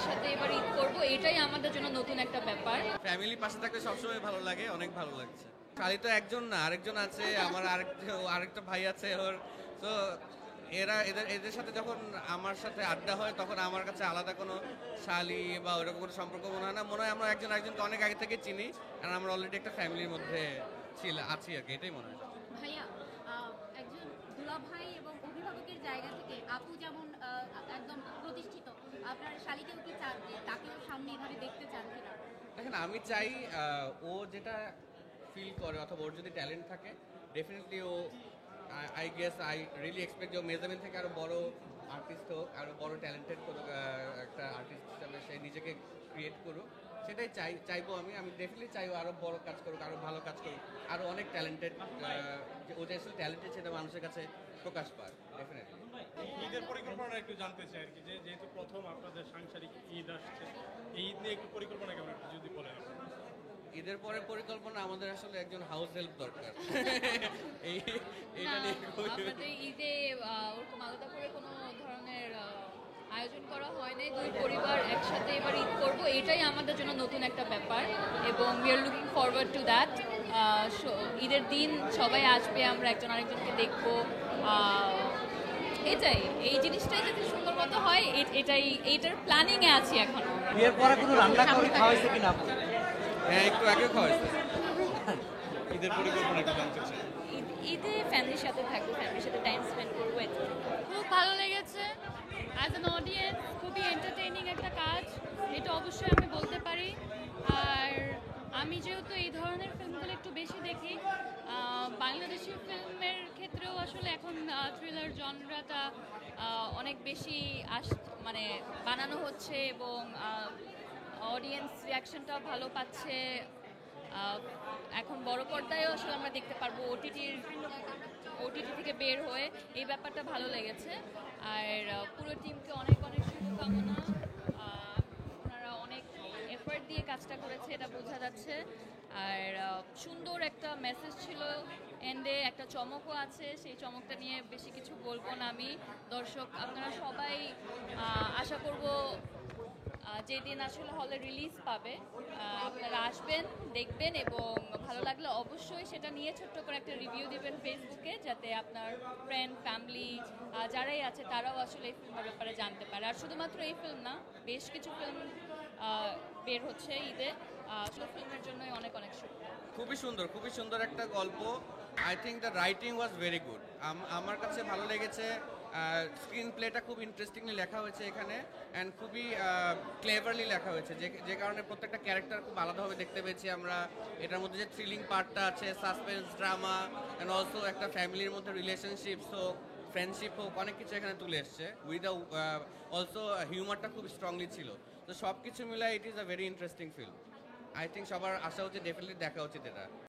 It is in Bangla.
একসাথে এবার ঈদ করবো, এটাই আমাদের জন্য নতুন একটা ব্যাপার। ফ্যামিলি পাশে থাকলে সবসময় ভালো লাগে, অনেক ভালো লাগছে। খালি তো একজন না, আরেকজন আছে, আমার আরেকটা ভাই আছে ওর। তো এদের সাথে যখন আমার সাথে আড্ডা হয় তখন আমার কাছে আলাদা কোনো শালি বা ওরকম কোনো সম্পর্ক মনে হয় না, মনে হয় আমরা একজন একজনকে অনেক আগে থেকে চিনি, আর আমরা অলরেডি একটা ফ্যামিলির মধ্যে আছি আর কি, এটাই মনে হয়। ভাইয়া, একজন দুলাভাই এবং অভিভাবকের জায়গা থেকে আপু যেমন একদম প্রতিষ্ঠিত, আপনার শালিকেও কি চান যে তাকেও সামনে এভাবে দেখতে চান কিনা? দেখেন, আমি চাই ও যেটা ফিল করে অথবা ওর যদি ট্যালেন্ট থাকে, ডেফিনেটলি ও I guess I really expect যে ও মেজারমেন্ট থেকে আরো বড় আর্টিস্ট হোক, আরো বড় ট্যালেন্টেড কোনো একটা আর্টিস্ট হিসাবে সে নিজেকে ক্রিয়েট করুক, সেটাই চাইবো আমি ডেফিনেটলি চাইবো আরো বড় কাজ করুক, আরো ভালো কাজ করুক, আরো অনেক ট্যালেন্টেড, ও যে আসলে ট্যালেন্টেড সেটা মানুষের কাছে প্রকাশ পায় ডেফিনেটলি। ঈদের পরিকল্পনা একটু জানতে চাই আর কি, যেহেতু প্রথম আপনাদের সাংসারিক ঈদ আসছে, এই ঈদ নিয়ে একটু পরিকল্পনা কেমন একটু যদি বলেন। ঈদের পরে পরিকল্পনা আমাদের আসলে একজন হাউস হেল্প দরকার। এই না, এইটা নিয়ে আমাদের ঈদে ওরকম আলাদা করে কোনো ধরনের আয়োজন করা হয় নাই। দুই পরিবার একসাথে এবার ঈদ করবো, এটাই আমাদের জন্য নতুন একটা ব্যাপার এবং we are looking forward to that. ঈদের দিন সবাই আসবে, আমরা একজন আরেকজনকে দেখবো। এটাই, এই জিনিসটাই যদি সুন্দর মতো হয়, এইটার প্ল্যানিং এ আছি এখনো। বিয়ের পরে কোনো রান্না করে খাওয়াইছে কিনা আপু? হ্যাঁ, একটু আগে খাওয়াইছে। ঈদের পরিকল্পনা একটু জানতে চাই। ঈদে ফ্যামিলির সাথে থাকবো, ফ্যামিলির সাথে টাইম স্পেন্ড করবো। খুব ভালো লেগেছে। অ্যাজ অ্যান অডিয়েন্স খুবই এন্টারটেইনিং একটা কাজ, এটা অবশ্যই আমি বলতে পারি। আর আমি যেহেতু এই ধরনের ফিল্মগুলো একটু বেশি দেখি, বাংলাদেশি ফিল্মের ক্ষেত্রেও আসলে এখন থ্রিলার জনরাটা অনেক বেশি মানে বানানো হচ্ছে এবং অডিয়েন্স রিয়াকশনটাও ভালো পাচ্ছে। এখন বড় পর্দায়ও আসলে আমরা দেখতে পারবো ওটিটি থেকে বের হয়ে, এই ব্যাপারটা ভালো লেগেছে। আর পুরো টিমকে অনেক অনেক শুভকামনা। ওনারা অনেক এফোর্ট দিয়ে কাজটা করেছে, এটা বোঝা যাচ্ছে। আর সুন্দর একটা মেসেজ ছিল এন্ডে, একটা চমকও আছে। সেই চমকটা নিয়ে বেশি কিছু বলবো না আমি। দর্শক আপনারা সবাই আশা করব যেদিন আসলে হলে রিলিজ পাবে আপনারা আসবেন, দেখবেন এবং ভালো লাগলে অবশ্যই সেটা নিয়ে ছোট্ট করে একটা রিভিউ দিবেন ফেসবুকে, যাতে আপনার ফ্রেন্ড ফ্যামিলি যারাই আছে তারাও আসলে এই ফিল্মের ব্যাপারে জানতে পারে। আর শুধুমাত্র এই ফিল্ম না, বেশ কিছু ফিল্ম বের হচ্ছে ঈদে, আসলে ফিল্মের জন্যই অনেক অনেক শুভকামনা। খুবই সুন্দর একটা গল্প। I think the writing was very good. আমার কাছে ভালো লেগেছে। স্ক্রিন প্লেটা খুব ইন্টারেস্টিংলি লেখা হয়েছে এখানে, অ্যান্ড খুবই ক্লেভারলি লেখা হয়েছে, যে কারণে প্রত্যেকটা ক্যারেক্টার খুব আলাদাভাবে দেখতে পেয়েছি আমরা। এটার মধ্যে যে থ্রিলিং পার্টটা আছে, সাসপেন্স, ড্রামা, অ্যান্ড অলসো একটা ফ্যামিলির মধ্যে রিলেশনশিপস হোক, ফ্রেন্ডশিপ হোক, অনেক কিছু এখানে তুলে এসছে। উইথ অলসো হিউমারটা খুব স্ট্রংলি ছিল। তো সব কিছু মিলে it is a very interesting film. I think সবার আসা উচিত, ডেফিনেটলি দেখা উচিত এটা।